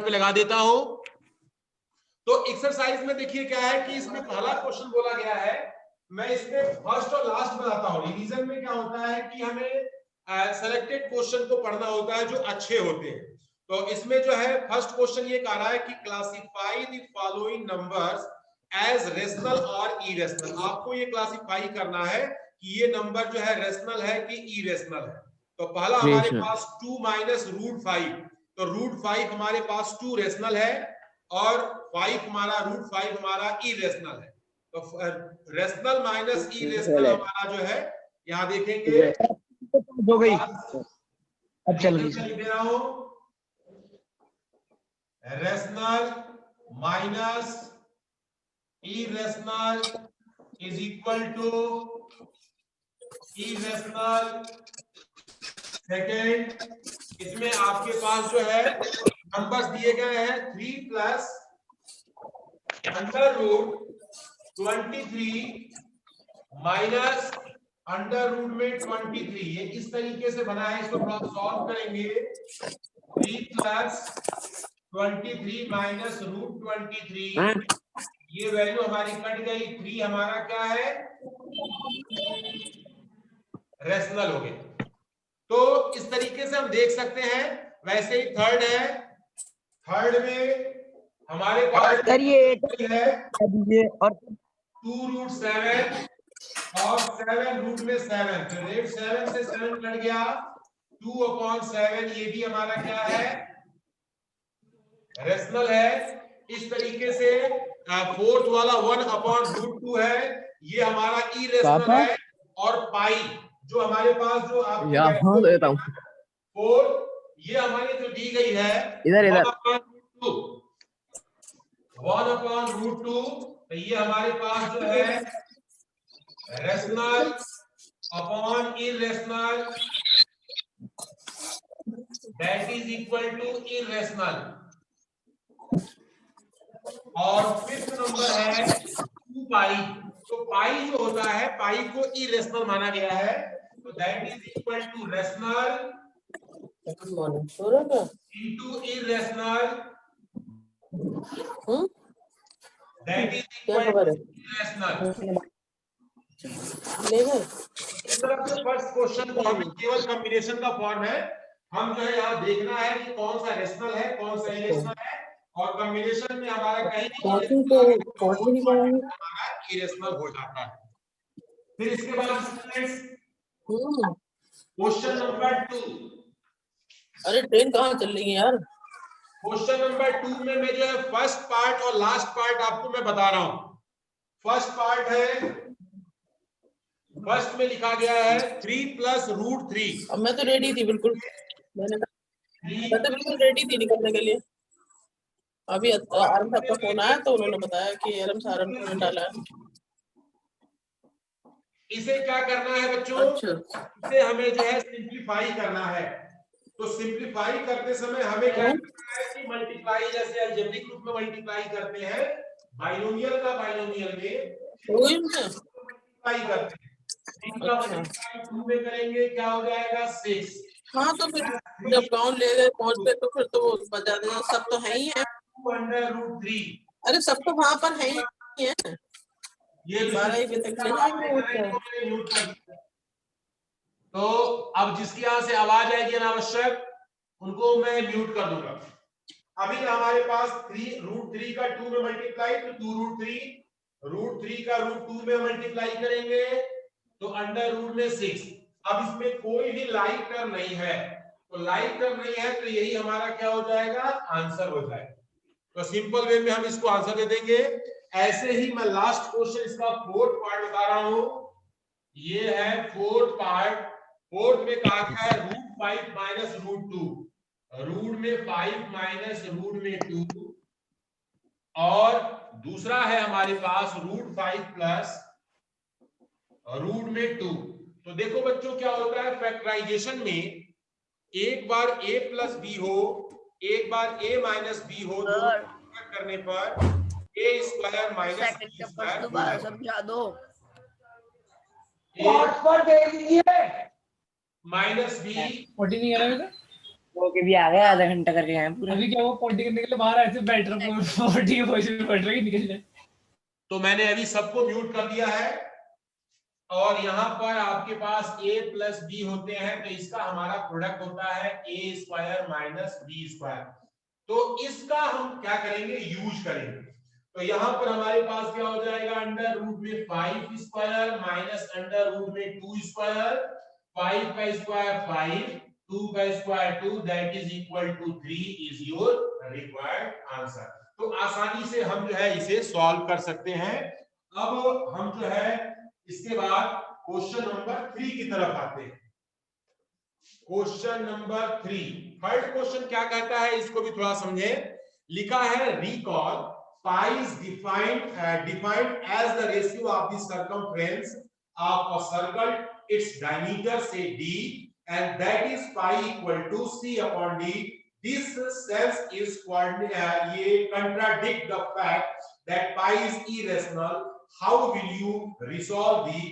पे लगा देता हूं। तो एक्सरसाइज में देखिए क्या है कि इसमें पहला क्वेश्चन बोला गया है, मैं इसमें फर्स्ट और लास्ट बताता हूं। रिवीजन में क्या होता है कि हमें सेलेक्टेड क्वेश्चन को पढ़ना होता है जो अच्छे होते हैं। तो इसमें जो है फर्स्ट क्वेश्चन ये कह रहा है कि classify the following numbers as rational और इरेशनल। आपको ये क्लासिफाई करना है कि ये नंबर जो है रेशनल है कि इरेशनल है। तो पहला हमारे पास 2 माइनस रूट 5, तो रूट 5 हमारे पास 2 रेशनल है और 5 हमारा रूट 5 हमारा इरेशनल है। तो रेशनल माइनस इरेशनल हमारा जो है यहाँ देखेंगे हो गई। अच्छा लिख दे रहा हूं, rational minus irrational is equal to irrational. Second, इसमें आपके पास जो है नंबर्स दिए गए हैं 3 plus under root 23 minus under root में 23। ये इस तरीके से बना है, इसको थोड़ा सॉल्व करेंगे। 3 प्लस 23 माइनस रूट 23, ये वैल्यू हमारी कट गई। 3 हमारा क्या है, रेशनल हो गया। तो इस तरीके से हम देख सकते हैं। वैसे ही थर्ड है, थर्ड में हमारे पास है और 2 रूट 7 और 7 रूट में 7, तो रेट 7 से 7 कट गया, 2/7। ये भी हमारा क्या है, रेशनल है। इस तरीके से फोर्थ वाला 1/√2 है, ये हमारा इरेशनल है। और पाई जो हमारे पास जो आपको देता हूं 4, ये हमारी जो दी गई है इधर 1/√2, 1/√2, तो ये हमारे पास जो है rational upon irrational, that is equal to irrational. और फिफ्थ नंबर है 2 पाई। तो पाई जो होता है, पाई को इरेशनल माना गया है, तो that is equal to rational into irrational, that is equal to irrational. इस तरफ से फर्स्ट क्वेश्चन को हमें केवल कॉम्बिनेशन का फॉर्म है, हम जो है यहाँ देखना है कि कौन सा रेशनल है कौन सा इरेशनल है। और कॉम्बिनेशन में हमारा कहीं नहीं हमारा इरेशनल हो जाता है। फिर इसके बाद क्वेश्चन नंबर 2। अरे ट्रेन कहाँ चल रही है यार। क्वेश्चन नंबर 2 में मैं जो है फर्स्ट पार्ट और लास्ट पार्ट आपको मैं बता रहा हूं। फर्स्ट पार्ट है, फर्स्ट में लिखा गया है 3 प्लस रूट 3। अब मैं तो रेडी थी बिल्कुल, मैं तो बिल्कुल रेडी थी निकलने के लिए। अभी आरम साहब का फोन आया तो उन्होंने बताया कि आरम सहारनपुर ने डाला है। इसे क्या करना है बच्चों, अच्छा। इसे हमें जो है सिंप्लीफाई करना है। तो सिंप्लीफाई करते समय हमें क्या करना है कि मल्टीप्लाई, जैसे अलजेब्रिक रूप में मल्टीप्लाई करते हैं, बाइनोमियल का बाइनोमियल में मल्टीप्लाई करते हैं। इनका मल्टीप्लाई 2 में करेंगे, क्या हो जाएगा 6। हाँ तो फिर जब काउंट ले गए पहुंच गए तो फिर तो वो बचा देना, सब तो है ही है। 2/√3, अरे सब तो वहां पर है ही है। ये 12 बजे तक ले जाएंगे। तो अब जिसकी यहाँ से आवाज आएगी अनावश्यक, उनको मैं म्यूट कर दूंगा। अभी हमारे पास 3√3 का 2 में मल्टीप्लाई, तो 2√3, √3 का √2 में मल्टीप्लाई करेंगे तो √6। अब इसमें कोई भी लाइक टर्म नहीं है, तो लाइक टर्म नहीं है, तो यही हमारा क्या हो जाएगा, आंसर हो जाएगा। तो सिंपल वे में हम इसको आंसर दे देंगे। ऐसे ही मैं लास्ट क्वेश्चन इसका फोर्थ पार्ट बता रहा हूं। ये है फोर्थ पार्ट। फोर्थ में कहा गया है √5 माइनस √2, रूट में 5 माइनस रूट में 2, और दूसरा है हमारे पास √5 प्लस रूट में 2। तो देखो बच्चों क्या होता है फैक्टराइजेशन में, एक बार a प्लस बी हो, एक बार a माइनस बी हो, दोनों करने पर a square minus b square दोबारा समझा दो। माइनस बी ओके भी आ गया, आधा घंटा करके आए पूरा। अभी क्या वो पॉटी करने के लिए बाहर आए थे, बैठ रहे पॉटी की पोजीशन में बैठ रहे निकल जाए। तो मैंने अभी सबको म्यूट कर दिया है और यहाँ पर आपके पास a प्लस बी होते हैं, तो इसका हमारा प्रोडक्ट होता है a square minus b square. तो इसका हम क्या करेंगे, यूज करेंगे। तो यहाँ पर हमारे पास क्या हो जाएगा, अंडर रूट में 5 स्क्वायर माइनस अंडर रूट में 2 स्क्वायर, 5 का स्क्वायर 5, 2 का square 2, that is equal to 3 is your required answer. तो आसानी से हम जो है इसे सॉल्व कर सकते हैं। अब हम जो है इसके बाद क्वेश्चन नंबर 3 की तरफ आते हैं। क्वेश्चन नंबर 3, थर्ड क्वेश्चन क्या कहता है, इसको भी थोड़ा समझे। लिखा है recall pi is defined as the ratio of the circumference of a circle, its diameter say d, and that is pi equal to c upon d. This sense is ये contradict the fact that pi is irrational. How will you resolve the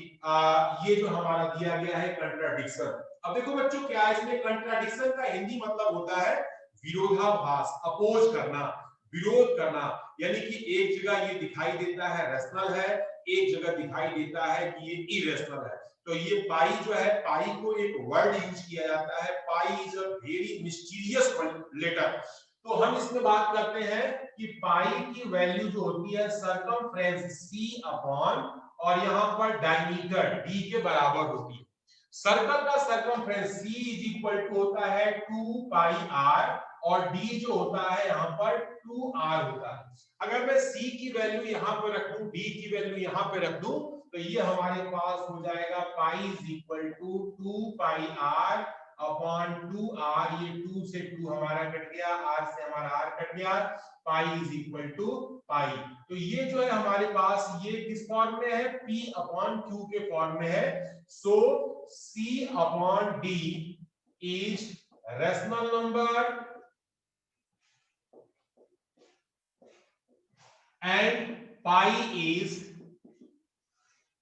ये जो हमारा दिया गया है contradiction। अब देखो बच्चों, क्या है इसमें contradiction का हिंदी मतलब होता है विरोधाभास, अपोज करना, विरोध करना। यानी कि एक जगह ये दिखाई देता है रैशनल है, एक जगह दिखाई देता है कि ये इरेशनल है। तो ये पाई जो है, पाई को एक वर्ड यूज किया जाता है, pi is a very mysterious letter. तो हम इसमें बात करते हैं कि पाई की वैल्यू जो होती है सर्कमफ्रेंस c अपॉन और यहाँ पर डायमीटर d के बराबर होती है। सर्कल का circumference c is equal to होता है 2 पाई r और d जो होता है यहाँ पर 2r होता है। अगर मैं c की वैल्यू यहाँ पर रख दूं, d की वैल्यू यहाँ पे रख दूं, तो ये हमारे पास हो जाएगा pi is equal to 2 pi r upon 2r। ये 2 से 2 हमारा कट गया, r से हमारा r कट गया, पाई इज इक्वल टू पाई। तो ये जो है हमारे पास ये किस फॉर्म में है, p अपॉन q के फॉर्म में है। सो c upon d is rational number and pi is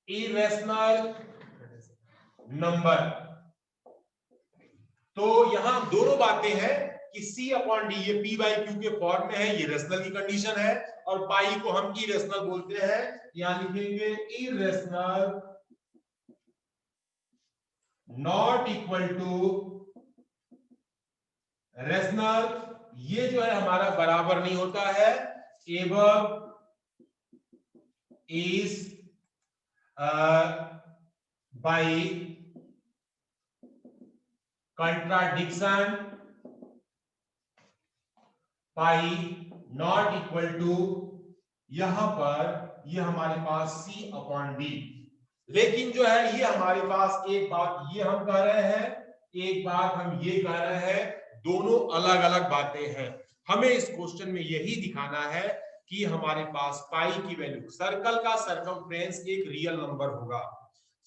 irrational number। तो यहां दोनों बातें हैं कि c अपॉन डी ये p बाई q के फॉर्म में है, ये रेशनल की कंडीशन है, और पाई को हम इरेशनल बोलते हैं। यहां लिखेंगे irrational not equal to rational. ये जो है हमारा बराबर नहीं होता है, एवं is by contradiction pi not equal to, यहां पर ये हमारे पास c अपॉन d। लेकिन जो है ये हमारे पास एक बात ये हम कह रहे हैं, एक बात हम ये कह रहे हैं, दोनों अलग अलग बातें हैं। हमें इस क्वेश्चन में यही दिखाना है कि हमारे पास पाई की वैल्यू, सर्कल का सर्कमफ्रेंस एक रियल नंबर होगा,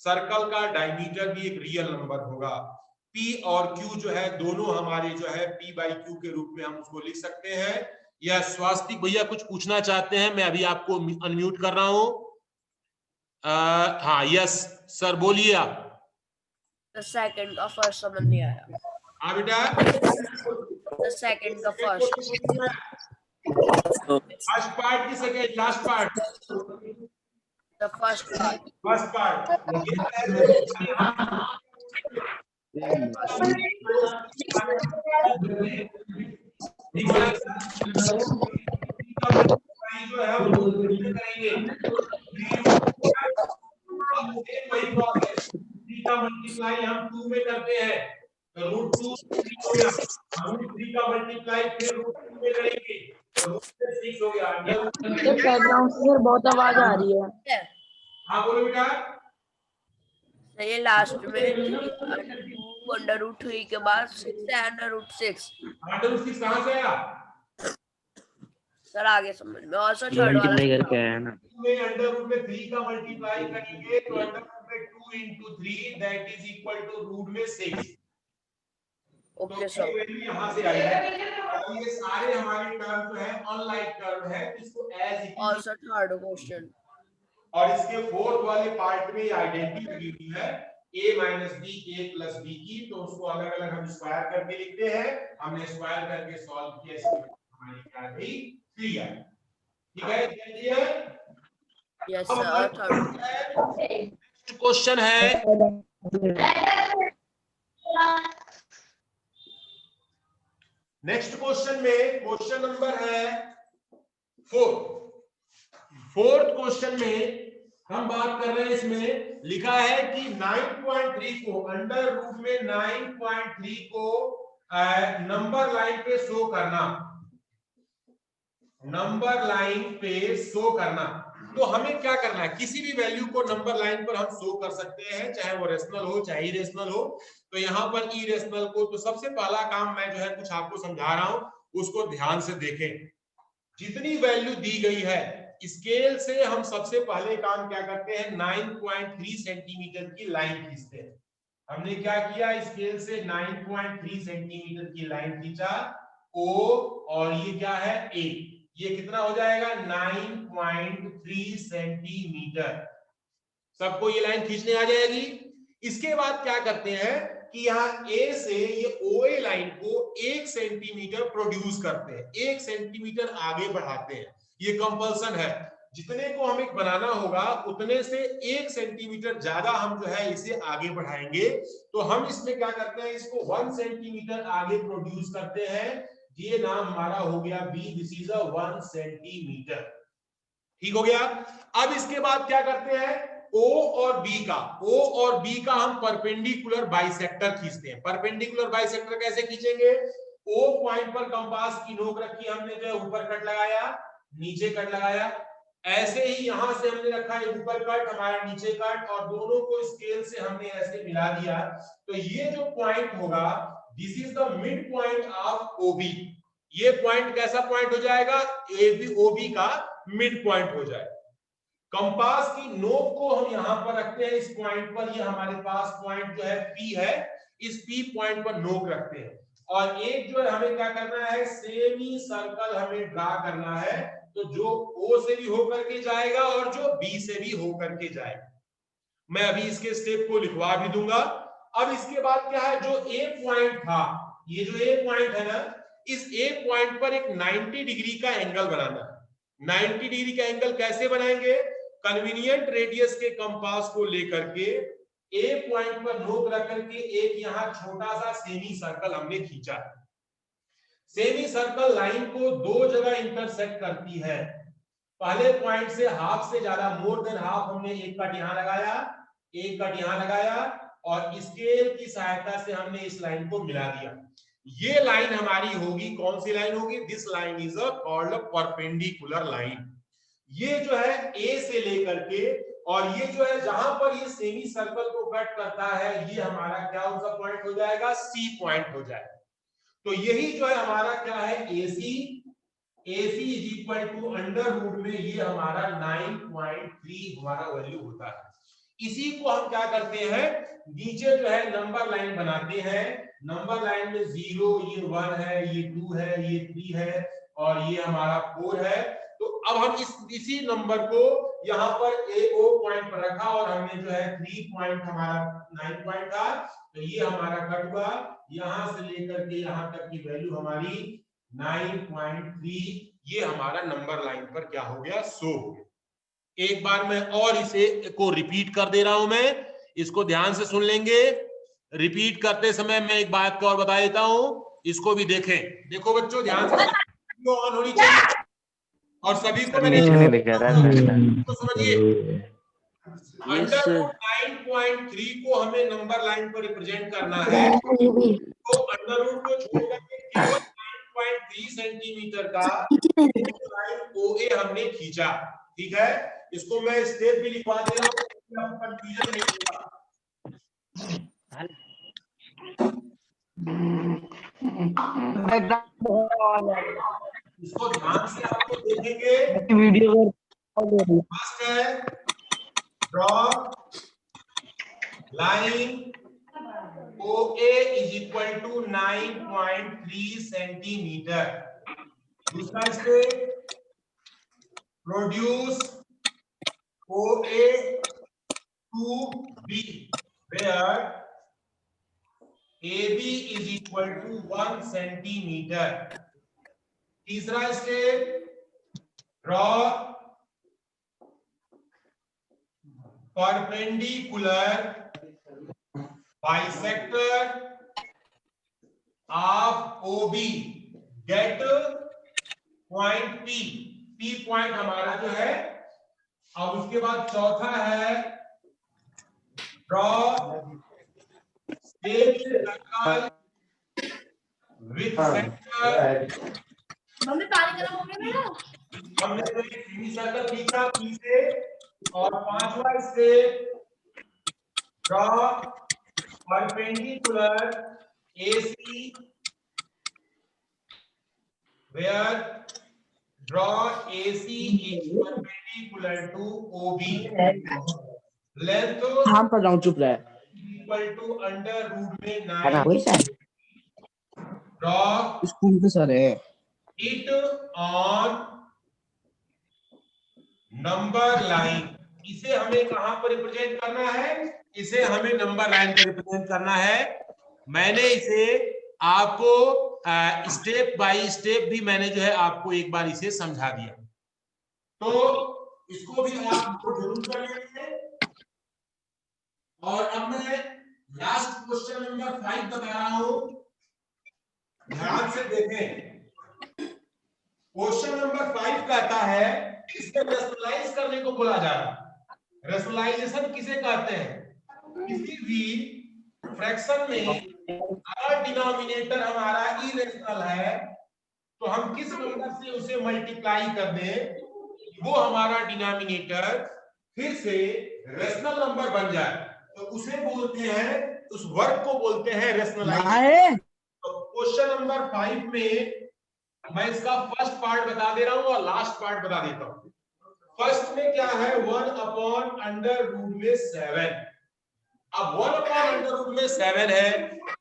सर्कल का डायमीटर भी एक रियल नंबर होगा, p और q जो है दोनों हमारे जो है p बाई q के रूप में हम उसको लिख सकते हैं। या स्वास्तिक भैया कुछ पूछना चाहते हैं, मैं अभी आपको अनम्यूट कर रहा हूं। हाँ यस सर बोलिए आप। सेकंड का फर्स्ट समझ नहीं आया। हाँ बेटा, सेकंड का फर्स्ट पार्ट की second, last part, the first part. First part जो है वो करेंगे, वही प्रोसेस, 3 का मल्टीप्लाई हम 2 में करते हैं, तो रूट 2 3 हो गया, रूट 3 का मल्टीप्लाई फिर रूट 2 में करेंगे, तो रूट 6 हो गया। बैकग्राउंड से सर बहुत आवाज आ रही है। हाँ बोलो बेटा। ये लास्ट में 2 अंडर रूट 3 के बाद 6 है अंडर रूट 6। अंडर रूट 6 कहां से आया सर? आगे समझ में। और सर थर्ड वाला करके आया ना, में अंडर रूट में 3 का मल्टीप्लाई करेंगे तो अंडर रूट में 2 into 3 that is equal to root में 6। ओके सर, वैल्यू यहां से आई है, और ये सारे हमारे टर्म जो है अनलाइक टर्म है, इसको एज और सर थर्ड क्वेश्चन और इसके फोर्थ वाले पार्ट में आइडेंटिटी लगी हुई है, a minus b a plus b की, तो उसको अलग अलग हम स्क्वायर करके लिखते हैं। हमने स्क्वायर करके सॉल्व किया, इसकी हमारी क्या गई 3 आई। ठीक है, क्लियर? यस अब सर। नेक्स्ट क्वेश्चन है, नेक्स्ट क्वेश्चन में क्वेश्चन नंबर है 4। फोर्थ क्वेश्चन में हम बात कर रहे हैं, इसमें लिखा है कि 9.3 को अंडर रूट में 9.3 को नंबर लाइन पे शो करना, नंबर लाइन पे शो करना। तो हमें क्या करना है, किसी भी वैल्यू को नंबर लाइन पर हम शो कर सकते हैं, चाहे वो रेशनल हो चाहे इरेशनल हो। तो यहाँ पर इरेशनल को, तो सबसे पहला काम मैं जो है कुछ आपको समझा रहा हूं, उसको ध्यान से देखें। जितनी वैल्यू दी गई है स्केल से हम सबसे पहले काम क्या करते हैं, 9.3 सेंटीमीटर की लाइन खींचते हैं। हमने क्या किया, स्केल से 9.3 सेंटीमीटर की लाइन खींचा ओ, और ये क्या है ए, ये कितना हो जाएगा 9.3 सेंटीमीटर। सबको ये लाइन खींचने आ जाएगी। इसके बाद क्या करते हैं कि यहाँ ए से ये ओए लाइन को 1 सेंटीमीटर प्रोड्यूस करते हैं, 1 सेंटीमीटर आगे बढ़ाते हैं। ये कंपल्सन है, जितने को हमें बनाना होगा उतने से 1 सेंटीमीटर ज्यादा हम जो है इसे आगे बढ़ाएंगे। तो हम इसमें क्या करते हैं, इसको 1 सेंटीमीटर आगे प्रोड्यूस करते हैं। ये नाम हमारा हो गया b, this is a 1 centimetre. ठीक हो गया। अब इसके बाद क्या करते हैं, O और B का हम परपेंडिकुलर बाइसेक्टर खींचते हैं। परपेंडिकुलर बाइसेक्टर कैसे खींचेंगे, O पॉइंट पर कंपास की नोक रखी, हमने जो है ऊपर कट लगाया, नीचे कट लगाया। ऐसे ही यहां से हमने रखा है ऊपर कट, हमारा नीचे कट, और दोनों को स्केल से हमने ऐसे मिला दिया। तो ये जो पॉइंट होगा, this is the mid point of OB। ये पॉइंट कैसा पॉइंट हो जाएगा, OB का मिड पॉइंट हो जाएगा। कंपास की नोक को हम यहां पर रखते हैं इस पॉइंट पर, ये हमारे पास पॉइंट जो है P है, इस P पॉइंट पर नोक रखते हैं। और एक जो है हमें क्या करना है, सेमी सर्कल हमें ड्रा करना है, तो जो O से भी होकर के जाएगा और जो B से भी होकर के जाएगा। मैं अभी इसके स्टेप को लिखवा भी दूंगा। अब इसके बाद क्या है, जो A पॉइंट था, ये जो A पॉइंट है ना, इस A पॉइंट पर एक 90 डिग्री का एंगल बनाना है। 90 डिग्री का एंगल कैसे बनाएंगे, कन्वीनियंट रेडियस के कंपास को लेकर के ए पॉइंट पर नोक रख करके एक यहां छोटा सा सेमी सर्कल हमने खींचा। सेमी सर्कल लाइन को 2 जगह इंटरसेक्ट करती है। पहले पॉइंट से हाफ से ज्यादा, मोर देन हाफ, हमने एक कट यहां लगाया, एक कट यहां लगाया, और स्केल की सहायता से हमने इस लाइन को मिला दिया। ये लाइन हमारी होगी, कौन सी लाइन होगी, this line is called perpendicular line. ये जो है ए से लेकर के, और ये जो है जहां पर ये सेमी सर्कल को कट करता है, ये हमारा क्या उसका पॉइंट हो जाएगा, सी पॉइंट हो जाएगा। तो यही जो है हमारा क्या है, AC is equal to under root में ये हमारा 9.3 हमारा वैल्यू होता है। इसी को हम क्या करते हैं, नीचे जो है नंबर लाइन बनाते हैं। नंबर लाइन में 0, ये 1 है, ये 2 है, ये 3 है, और ये हमारा 4 है। तो अब हम इसी नंबर को यहाँ पर AO पॉइंट पर रखा, और हमने जो है 3 पॉइंट, हमारा 9 पॉइंट था, तो ये हमारा कट हुआ, यहां से लेकर के यहां तक की वैल्यू हमारी 9.3, ये हमारा नंबर लाइन पर क्या हो गया, शो हो गया। एक बार मैं और इसे को रिपीट कर दे रहा हूं, मैं इसको ध्यान से सुन लेंगे। रिपीट करते समय मैं एक बात को और बता देता हूं, इसको भी देखें। देखो बच्चों, ध्यान से ऑन होनी चाहिए, और सभी को मैंने तो समझिए, अंडर रूट 9.3 को हमें नंबर लाइन पर रिप्रेजेंट करना है। तो अंडर रूट को छोड़कर के केवल 9.3 सेंटीमीटर का लाइन OA हमने खींचा। ठीक है, इसको मैं स्टेप भी लिखवा दे रहा हूं, कंफ्यूजन नहीं होगा। इसको ध्यान से आपको देखेंगे, वीडियो फर्स्ट है draw line OA is equal to 9.3 centimetre. दूसरा step, produce OA to B, where AB is equal to 1 centimetre. तीसरा step, draw perpendicular bisector of OB, get point P। P point हमारा जो है। अब उसके बाद चौथा है draw circle with centre. Mummy पानी गर्म हो गया मेरा। हमने तो एक सेमी सर्कल खींचा P से। और पांचवा step, draw perpendicular AC where draw AC is perpendicular to OB, length हाँ पढ़ रहा हूँ, चुप रहे। equal to under root में है वही 9, सर draw स्कूल के सर है। it on number line। इसे हमें कहां पर रिप्रेजेंट करना है? इसे हमें नंबर लाइन पर रिप्रेजेंट करना है। मैंने इसे आपको स्टेप बाय स्टेप भी मैंने जो है आपको एक बार इसे समझा दिया, तो इसको भी आप नोट जरूर कर लेंगे। और अब मैं लास्ट क्वेश्चन नंबर 5 बता रहा हूं, ध्यान से देखें। क्वेश्चन नंबर 5 कहता है, इसमें रेशनलाइज करने को बोला जा रहा है। रेशनलाइजेशन किसे कहते हैं? किसी भी फ्रैक्शन में अगर डिनोमिनेटर हमारा इरेशनल है तो हम किस नंबर से उसे मल्टीप्लाई कर दें वो हमारा डिनोमिनेटर फिर से रेशनल नंबर बन जाए, तो उसे बोलते हैं, उस वर्क को बोलते हैं रेशनलाइजेशन। तो क्वेश्चन नंबर 5 में मैं इसका फर्स्ट पार्ट बता दे रहा हूं और लास्ट पार्ट बता देता हूं। फर्स्ट में क्या है, 1 अपॉन अंडर रूट में 7। अब 1 अपॉन अंडर रूट में 7 है,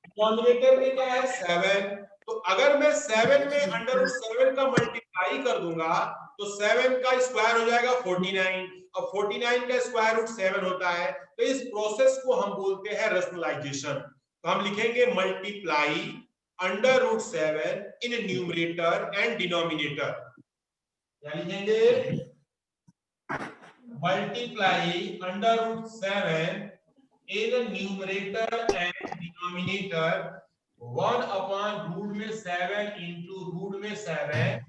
डिनोमिनेटर में क्या है 7, तो अगर मैं 7 में अंडर रूट 7 का मल्टीप्लाई कर दूंगा तो 7 का स्क्वायर हो जाएगा 49। अब 49 का स्क्वायर रूट 7 होता है, तो इस प्रोसेस को हम बोलते हैं रेशनलाइजेशन। तो हम लिखेंगे multiply under root 7 in numerator and denominator. क्या लिखेंगे? Multiply under root 7 in numerator and denominator, 1 upon root में 7 into root में 7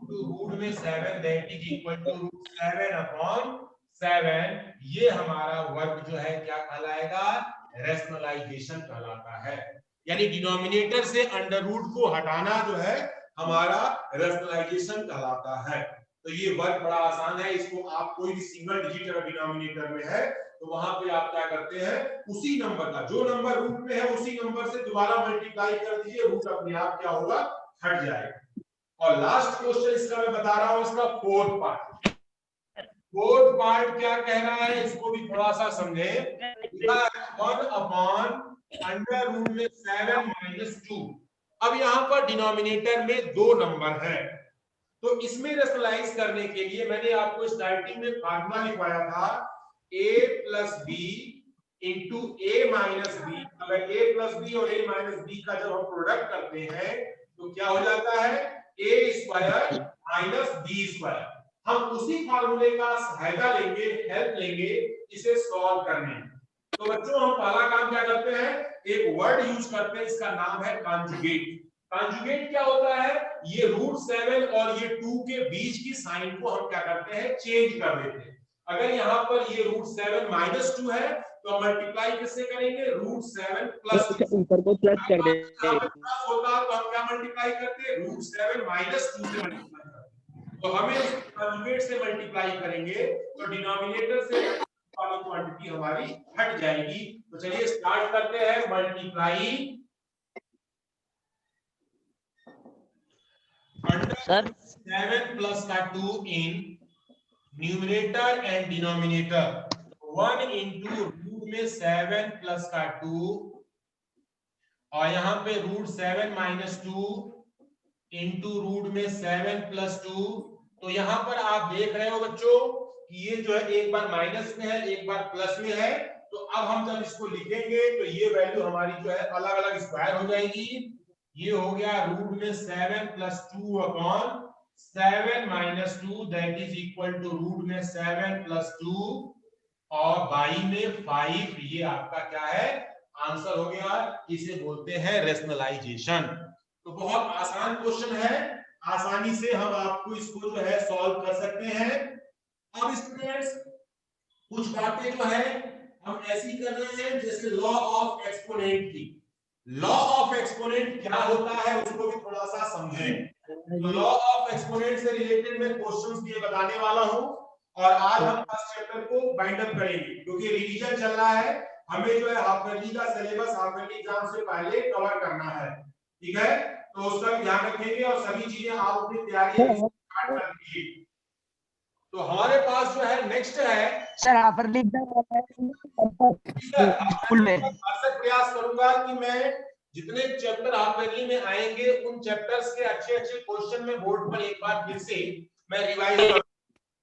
to root में 7 that is equal to root 7 upon 7। ये हमारा वर्ग जो है क्या कहलाएगा? रेशनलाइजेशन कहलाता है। यानी डिनोमिनेटर से अंडर रूट को हटाना जो है हमारा रेशनलाइजेशन कहलाता है। तो ये वर्ग बड़ा आसान है, इसको आप कोई भी सिंगल डिजिट अगर डिनोमिनेटर में है तो वहां पे आप क्या करते हैं, उसी नंबर का जो नंबर रूट में है उसी नंबर से दोबारा मल्टीप्लाई कर दीजिए, रूट अपने आप क्या होगा, हट जाएगा। और लास्ट क्वेश्चन इसका मैं बता रहा हूं, इसका फोर्थ पार्ट। फोर्थ पार्ट क्या कह रहा है इसको भी थोड़ा सा समझे। 1 अपॉन अंडर रूट में 7 माइनस 2। अब यहाँ पर डिनोमिनेटर में 2 नंबर है, तो इसमें रेशनलाइज करने के लिए मैंने आपको स्टार्टिंग में फार्मूला लिखवाया था, a plus b into a minus b. अगर a प्लस बी और a माइनस बी का जब हम प्रोडक्ट करते हैं तो क्या हो जाता है, a square minus b square. हम उसी फार्मूले का सहायता लेंगे, हेल्प लेंगे इसे सॉल्व करने में। तो बच्चों हम पहला काम क्या करते हैं, एक वर्ड यूज करते हैं, इसका नाम है कॉन्जुगेट। कॉन्जुगेट क्या होता है, ये रूट 7 और ये 2 के बीच की साइन को हम क्या करते हैं, चेंज कर देते हैं। अगर यहाँ पर ये रूट 7 माइनस 2 है तो मल्टीप्लाई किससे करेंगे, रूट 7 प्लस ऊपर को प्लस कर दे। प्लस होता तो हम क्या मल्टीप्लाई करते, रूट 7 माइनस 2 से मल्टीप्लाई करते। तो हमें कॉन्जुगेट से मल्टीप्लाई करेंगे तो डिनोमिनेटर से वाली क्वांटिटी हमारी हट जाएगी। तो चलिए स्टार्ट करते हैं। मल्टीप्लाई अंडर 7 प्लस का 2 in numerator and denominator. 1 into root में 7 प्लस का 2 और यहाँ पे रूट 7 माइनस 2 इंटू रूट में 7 प्लस 2। तो यहाँ पर आप देख रहे हो बच्चों कि ये जो है एक बार माइनस में है एक बार प्लस में है, तो अब हम जब इसको लिखेंगे तो ये वैल्यू हमारी जो है अलग अलग स्क्वायर हो जाएगी। ये हो गया रूट में 7 + 2 upon 7 - 2 that is equal to root में 7 + 2 और बाई में 5। ये आपका क्या है, आंसर हो गया। इसे बोलते हैं रेशनलाइजेशन। तो बहुत आसान क्वेश्चन है, आसानी से हम आपको इसको जो है सॉल्व कर सकते हैं। अब स्टूडेंट्स कुछ बातें जो है हम ऐसी कर रहे हैं जैसे लॉ ऑफ एक्सपोनेंट की। लॉ ऑफ एक्सपोनेंट क्या होता है उसको भी थोड़ा सा समझें। तो लॉ ऑफ एक्सपोनेंट से रिलेटेड मैं क्वेश्चंस ये बताने वाला हूं और आज हम फर्स्ट चैप्टर को बाइंड अप करेंगे क्योंकि रिवीजन चल रहा है। हमें जो है हाफ ईयरली का सिलेबस हाफ ईयरली एग्जाम से पहले कवर करना है, ठीक है। तो उसका भी ध्यान रखेंगे और सभी चीजें आप अपनी तैयारी स्टार्ट कर दीजिए। तो हमारे पास जो है नेक्स्ट है सर ऑफर लिख स्कूल में प्रयास करूंगा कि मैं जितने चैप्टर आप ईयरली में आएंगे उन चैप्टर्स के अच्छे अच्छे क्वेश्चन में बोर्ड पर एक बार फिर से मैं रिवाइज करूं।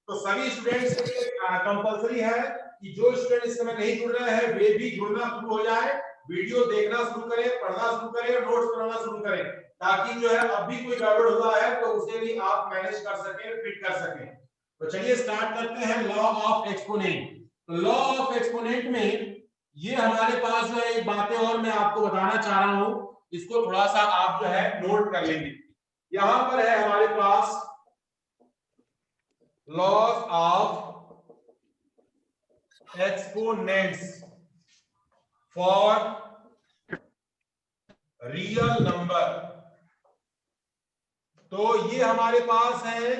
तो सभी स्टूडेंट्स के लिए कंपलसरी है कि जो स्टूडेंट इस समय नहीं जुड़ रहे हैं वे भी जुड़ना शुरू हो जाए, वीडियो देखना शुरू करें, पढ़ना शुरू करें, नोट्स बनाना शुरू करें, ताकि जो है अब भी कोई गड़बड़ हुआ है तो उसे भी आप मैनेज कर सकें, फिट कर सकें। तो चलिए स्टार्ट करते हैं लॉ ऑफ एक्सपोनेंट। तो लॉ ऑफ एक्सपोनेंट में ये हमारे पास जो है एक बातें और मैं आपको बताना चाह रहा हूं, इसको थोड़ा सा आप जो है नोट कर लेंगे। यहां पर है हमारे पास laws of exponents for real number. तो ये हमारे पास है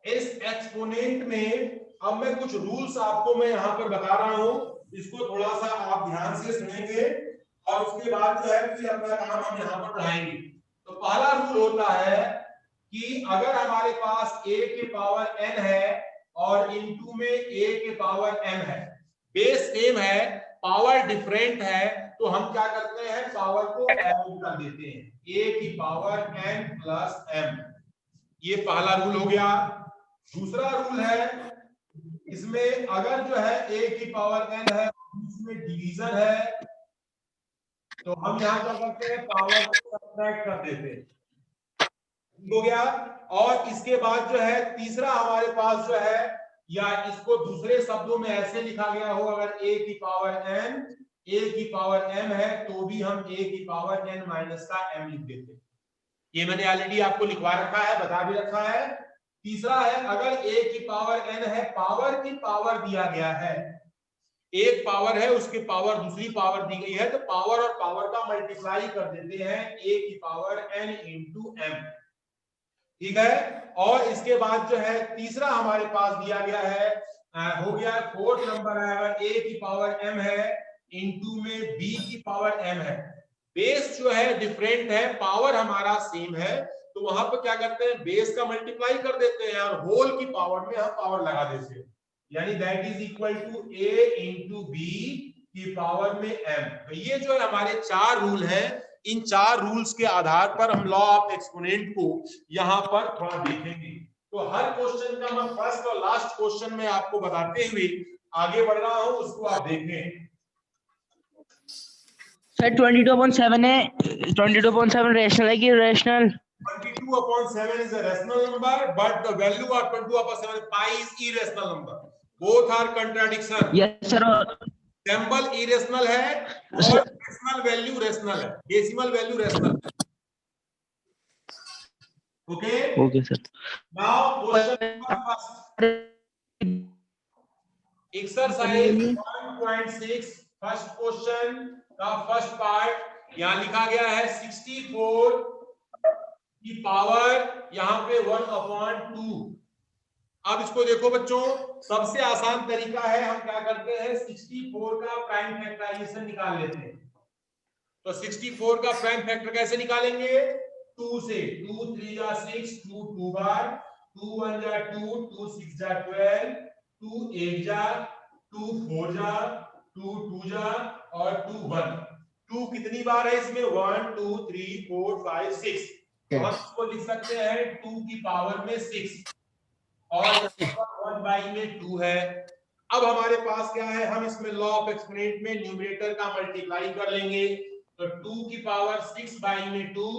इस एक्सपोनेंट में। अब मैं कुछ रूल्स आपको मैं यहां पर बता रहा हूं, इसको थोड़ा सा आप ध्यान से सुनेंगे और उसके बाद जो है फिर अपना काम हम यहां पर पढ़ाएंगे। तो पहला रूल होता है कि अगर हमारे पास a के पावर n है और इनटू में a के पावर m है, बेस सेम है, पावर डिफरेंट है, तो हम क्या करते हैं पावर को ऐड कर देते हैं, a की पावर n प्लस m। ये पहला रूल हो गया। दूसरा रूल है इसमें अगर जो है a की पावर n है इसमें डिवीजन है तो हम यहां क्या करते हैं पावर को सब्ट्रैक्ट कर देते हैं, हो गया। और इसके बाद जो है तीसरा हमारे पास जो है, या इसको दूसरे शब्दों में ऐसे लिखा गया हो, अगर a की पावर n a की पावर m है तो भी हम a की पावर n माइनस का m लिख देते हैं। ये मैंने ऑलरेडी आपको लिखवा रखा है, बता भी रखा है। तीसरा है अगर a की पावर n है, पावर की पावर दिया गया है, एक पावर है उसके पावर दूसरी पावर दी गई है, तो पावर और पावर का मल्टीप्लाई कर देते हैं a की पावर n इंटू m, ठीक है। और इसके बाद जो है तीसरा हमारे पास दिया गया है, हो गया फोर्थ नंबर है, अगर a की पावर m है इंटू में b की पावर m है, बेस जो है डिफरेंट है, पावर हमारा सेम है, तो वहां पर क्या करते हैं बेस का मल्टीप्लाई कर देते हैं और होल की पावर में हम पावर लगा देते हैं, यानी that is equal to a into b की पावर में m। तो ये जो है हमारे चार रूल हैं, इन चार रूल्स के आधार पर हम लॉ ऑफ एक्सपोनेंट को यहां पर थोड़ा देखेंगे। तो हर क्वेश्चन का मैं फर्स्ट और लास्ट क्वेश्चन में आपको बताते हुए आगे बढ़ रहा हूं, उसको आप देखें। सर 22/7 है, 22/7 रैशनल है कि rational? 22/7 is a rational number, but the value of 22/7 pi is irrational number. Both are contradiction. Yes sir. Symbol irrational है और डेसिमल वैल्यू रेशनल है, decimal value rational. Okay okay sir. Now question number first, exercise 1.6 first question का first part यहां लिखा गया है 64 की power यहां पे 1/2। अब इसको देखो बच्चों, सबसे आसान तरीका है, हम क्या करते हैं 64 का प्राइम फैक्टराइजेशन निकाल लेते हैं। तो 64 का प्राइम फैक्टर कैसे निकालेंगे, 2 से, 2 3 जा 6, 2 2 बार, 2 1 जा 2, 2 6 जा 12, 2 8 जा, 2 4 जा, 2 2 जा और 2 1। 2 कितनी बार है इसमें, 1 2 3 4 5 6, तो हम इसको लिख सकते हैं 2 की पावर में 6 और 1 बाई में 2 है, अब हमारे पास क्या है, हम इसमें लॉ ऑफ एक्सपोनेंट में न्यूमरेटर का मल्टीप्लाई कर लेंगे, तो 2 की पावर 6 बाई में 2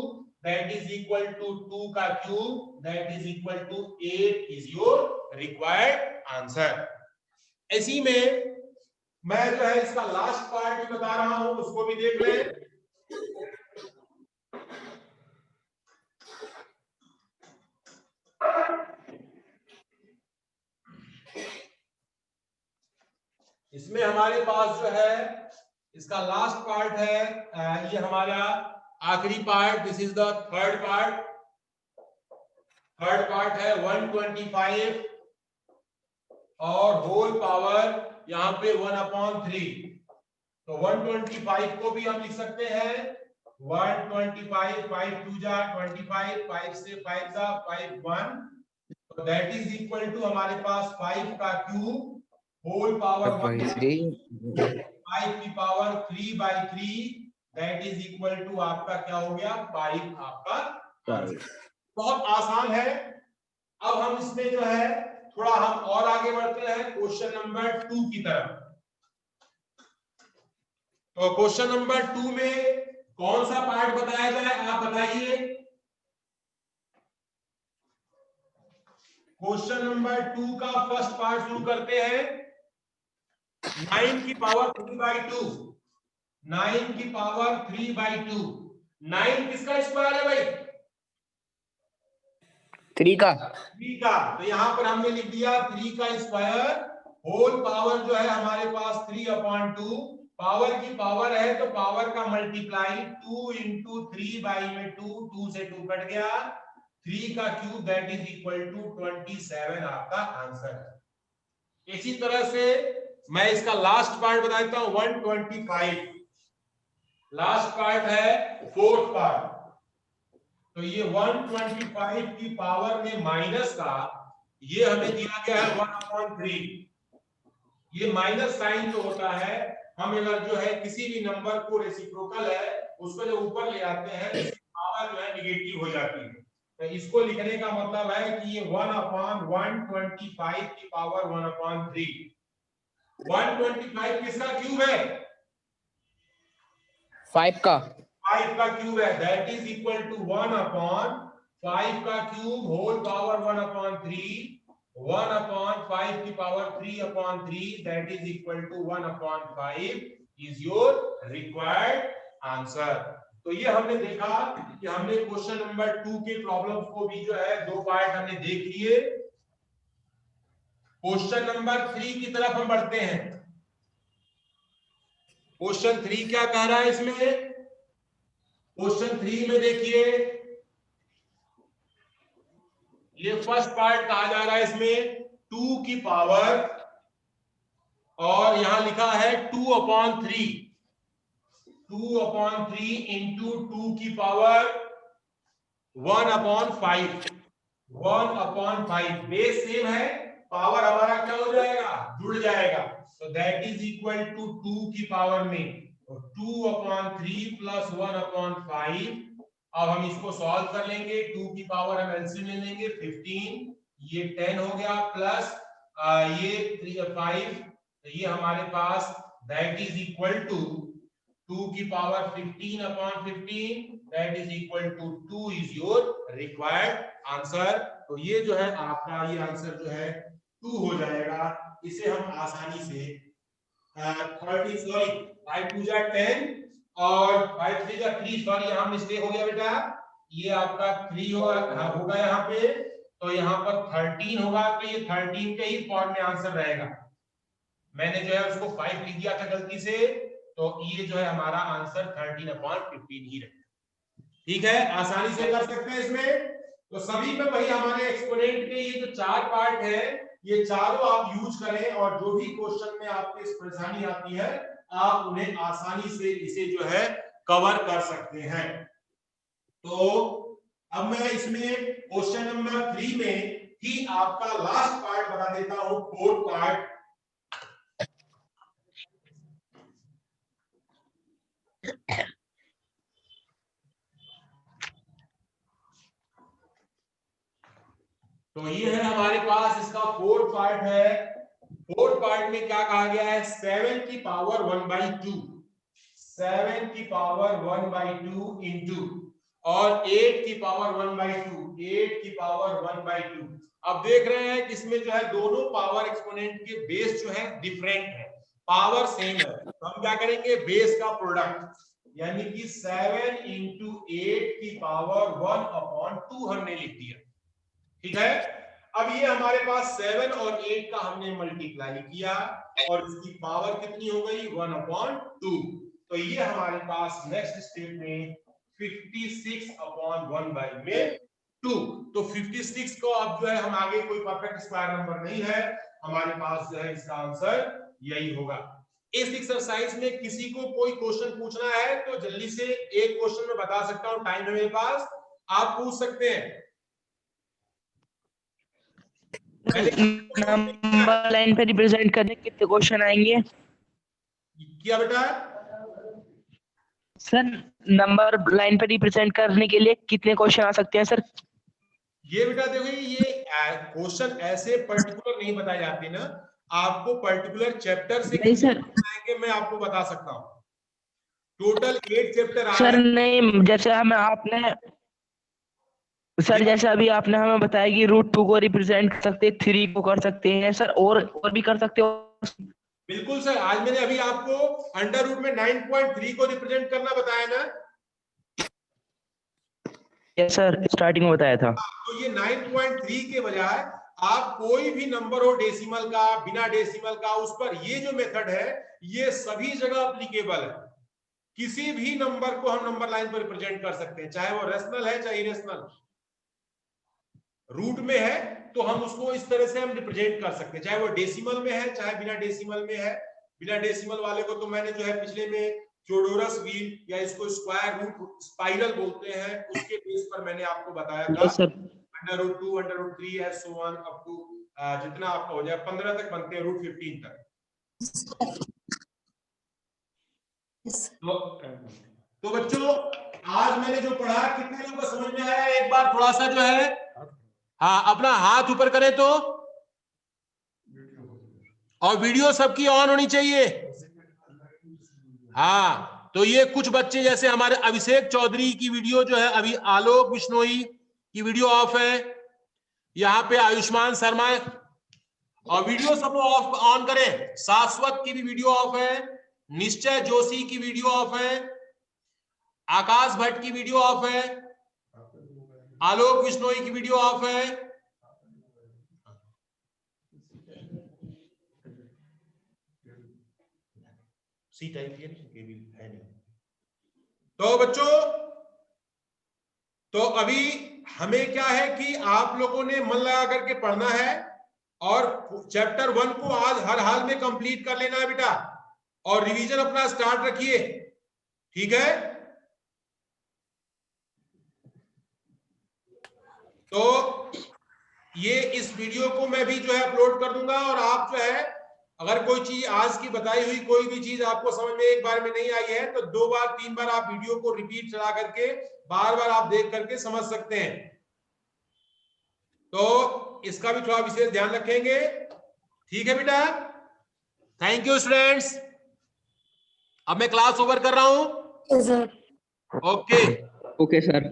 दैट इज इक्वल टू 2 का cube that is equal to 8 is your required answer. इसी में मैं जो है इसका लास्ट पार्ट भी बता रहा हूं, उसको भी देख लें। इसमें हमारे पास जो है इसका लास्ट पार्ट है, ये हमारा आखिरी part, this is the third part. Third part है 125 और होल पावर यहां पे 1/3। तो 125 को भी हम लिख सकते हैं 125, 5 2 जा 25, 5 से 5 जा 5 1, तो दैट इज इक्वल टू हमारे पास 5 का क्यूब होल पावर 5 की power 3/3 that is equal to आपका क्या हो गया 5 आपका आंसर। बहुत आसान है। अब हम इसमें जो है थोड़ा हम और आगे बढ़ते हैं क्वेश्चन नंबर 2 की तरफ। तो क्वेश्चन नंबर 2 में कौन सा पार्ट बताया जाए, आप बताइए। क्वेश्चन नंबर 2 का फर्स्ट पार्ट शुरू करते हैं। 9 की पावर 3/2, 9 की पावर 3/2, 9 किसका स्क्वायर है भाई? 3 का। 3 का। तो यहां पर हमने लिख दिया 3 का स्क्वायर होल पावर जो है हमारे पास 3/2, पावर की पावर है तो पावर का मल्टीप्लाई 2 इंटू 3 बाई में 2, 2 से 2 कट गया, 3 का cube that is equal to 27 आपका आंसर है। इसी तरह से मैं इसका लास्ट पार्ट बता देता हूं 125, लास्ट पार्ट है फोर्थ पार्ट। तो ये 125 की पावर में माइनस का ये हमें दिया गया है 1/3। ये माइनस साइन जो होता है, हम अगर जो है किसी भी नंबर को रेसिप्रोकल है उसको जो ऊपर ले आते हैं पावर जो है निगेटिव हो जाती है। तो इसको लिखने का मतलब है कि ये 1/125 की पावर 1/3। 125 किसका क्यूब है? 5 का। 5 का क्यूब है दैट इज इक्वल टू 1/5 का क्यूब होल पावर 1/3, 1/5 की power 3/3 that is equal to 1/5 is your required answer. तो ये हमने देखा कि हमने क्वेश्चन नंबर 2 के प्रॉब्लम्स को भी जो है 2 पार्ट हमने देख लिए। क्वेश्चन नंबर 3 की तरफ हम बढ़ते हैं। क्वेश्चन 3 क्या कह रहा है इसमें? क्वेश्चन 3 में देखिए ये फर्स्ट पार्ट कहा जा रहा है इसमें 2 की पावर और यहां लिखा है 2/3, 2/3 इंटू 2 की पावर 1/5, 1/5 बेस सेम है, पावर हमारा क्या हो जाएगा जुड़ जाएगा, तो दैट इज इक्वल टू 2 की पावर में 2/3 प्लस 1/5। अब हम इसको सॉल्व कर लेंगे, 2 की पावर हम एलसीएम ले लेंगे 15, ये 10 हो गया प्लस ये 5, तो ये हमारे पास दैट इज इक्वल टू 2 की power 15/15 that is equal to 2 is your required answer. तो ये जो है आपका ये आंसर जो है 2 हो जाएगा। इसे हम आसानी से 30 सॉरी 5 2 जा 10 और 5 3 जा 3, सॉरी यहां मिस्टेक हो गया बेटा, ये आपका 3 होगा यहाँ पे, तो यहाँ पर 13 होगा, तो ये 13 के ही फॉर्म में आंसर रहेगा। मैंने जो है उसको 5 लिख दिया था गलती से, तो ये जो है हमारा आंसर 13/15 ही रहेगा। ठीक है, आसानी से कर सकते हैं इसमें। तो सभी में वही हमारे एक्सपोनेंट के ये जो 4 पार्ट है ये चारों आप यूज करें और जो भी क्वेश्चन में आपको इस परेशानी आती है आप उन्हें आसानी से इसे जो है कवर कर सकते हैं। तो अब मैं इसमें क्वेश्चन नंबर 3 में ही आपका लास्ट पार्ट बता देता हूं, फोर्थ पार्ट। तो ये है हमारे पास इसका फोर्थ पार्ट है फोर्थ पार्ट में क्या कहा गया है, 7 की पावर 1/2, 7 की पावर 1/2 इंटू और 8 की पावर 1/2, 8 की पावर 1/2। अब देख रहे हैं कि इसमें जो है दोनों पावर एक्सपोनेंट के बेस जो है डिफरेंट है, पावर सेम है, तो हम क्या करेंगे, बेस का प्रोडक्ट, यानी कि 7 इंटू 8 की पावर 1/2 हमने लिख दिया। ठीक है, अब ये हमारे पास 7 और 8 का हमने मल्टीप्लाई किया और इसकी पावर कितनी हो गई, 1/2। तो ये हमारे पास नेक्स्ट स्टेप में 56/1/2। तो 56 को अब जो है हम आगे कोई परफेक्ट स्क्वायर नंबर नहीं है, हमारे पास जो है इसका आंसर यही होगा। इस एक्सरसाइज में किसी को कोई क्वेश्चन पूछना है तो जल्दी से एक क्वेश्चन में बता सकता हूं, टाइम है मेरे पास, आप पूछ सकते हैं। नंबर लाइन पे रिप्रेजेंट करने कितने क्वेश्चन आएंगे क्या बेटा? सर नंबर लाइन पे रिप्रेजेंट करने के लिए कितने क्वेश्चन आ सकते हैं सर? ये बेटा देखो, ये क्वेश्चन ऐसे पर्टिकुलर नहीं बताए जाते ना, आपको पर्टिकुलर चैप्टर से नहीं सर, मैं आपको बता सकता हूँ। टोटल 8 चैप्टर आ सर रहे हैं। नहीं, जैसे हमें आपने सर जैसे अभी आपने हमें बताया कि √2 को रिप्रेजेंट कर सकते हैं, 3 को कर सकते हैं सर, और भी कर सकते हो। बिल्कुल सर, आज मैंने अभी आपको अंडर रूट में 9.3 को रिप्रेजेंट करना बताया ना। यस सर, स्टार्टिंग में बताया था। तो ये 9.3 के बजाय आप कोई भी नंबर हो, डेसिमल का, बिना डेसिमल का, उस पर ये जो मेथड है ये सभी जगह एप्लीकेबल है। किसी भी नंबर को हम नंबर लाइन पर रिप्रेजेंट कर सकते हैं, चाहे वो रेशनल है चाहे इरेशनल। रूट में है तो हम उसको इस तरह से हम रिप्रेजेंट कर सकते हैं, चाहे वो डेसिमल में है चाहे बिना डेसिमल में है। बिना डेसिमल वाले को तो मैंने जो है पिछले में चोडोरस व्हील या इसको स्क्वायर रूट स्पाइरल बोलते हैं, उसके बेस पर मैंने आपको बताया था। यस सर, √2 √3 है, सो ऑन अप टू जितना आपका हो जाए 15 तक बनते हैं, √15 तक। तो बच्चों आज मैंने जो पढ़ा कितने लोगों को समझ में आया, एक बार थोड़ा सा जो है हाँ अपना हाथ ऊपर करें तो, और वीडियो सबकी ऑन होनी चाहिए। हाँ, तो ये कुछ बच्चे जैसे हमारे अभिषेक चौधरी की वीडियो जो है अभी, आलोक बिश्नोई की वीडियो ऑफ है, यहाँ पे आयुष्मान शर्मा, और वीडियो सब लोग ऑफ ऑन करें। शाश्वत की भी वीडियो ऑफ है, निश्चय जोशी की वीडियो ऑफ है, आकाश भट्ट की वीडियो ऑफ है, आलोक बिश्नोई की वीडियो ऑफ है। सी टाइप है नहीं। तो बच्चों, तो अभी हमें क्या है कि आप लोगों ने मन लगा करके पढ़ना है और चैप्टर 1 को आज हर हाल में कंप्लीट कर लेना है बेटा, और रिवीजन अपना स्टार्ट रखिए, ठीक है? तो ये इस वीडियो को मैं भी जो है अपलोड कर दूंगा, और आप जो है अगर कोई चीज आज की बताई हुई कोई भी चीज आपको समझ में एक बार में नहीं आई है तो 2 बार 3 बार आप वीडियो को रिपीट चला करके बार बार आप देख करके समझ सकते हैं। तो इसका भी थोड़ा विशेष ध्यान रखेंगे, ठीक है बेटा? थैंक यू स्टूडेंट्स, अब मैं क्लास ओवर कर रहा हूं। Okay okay sir.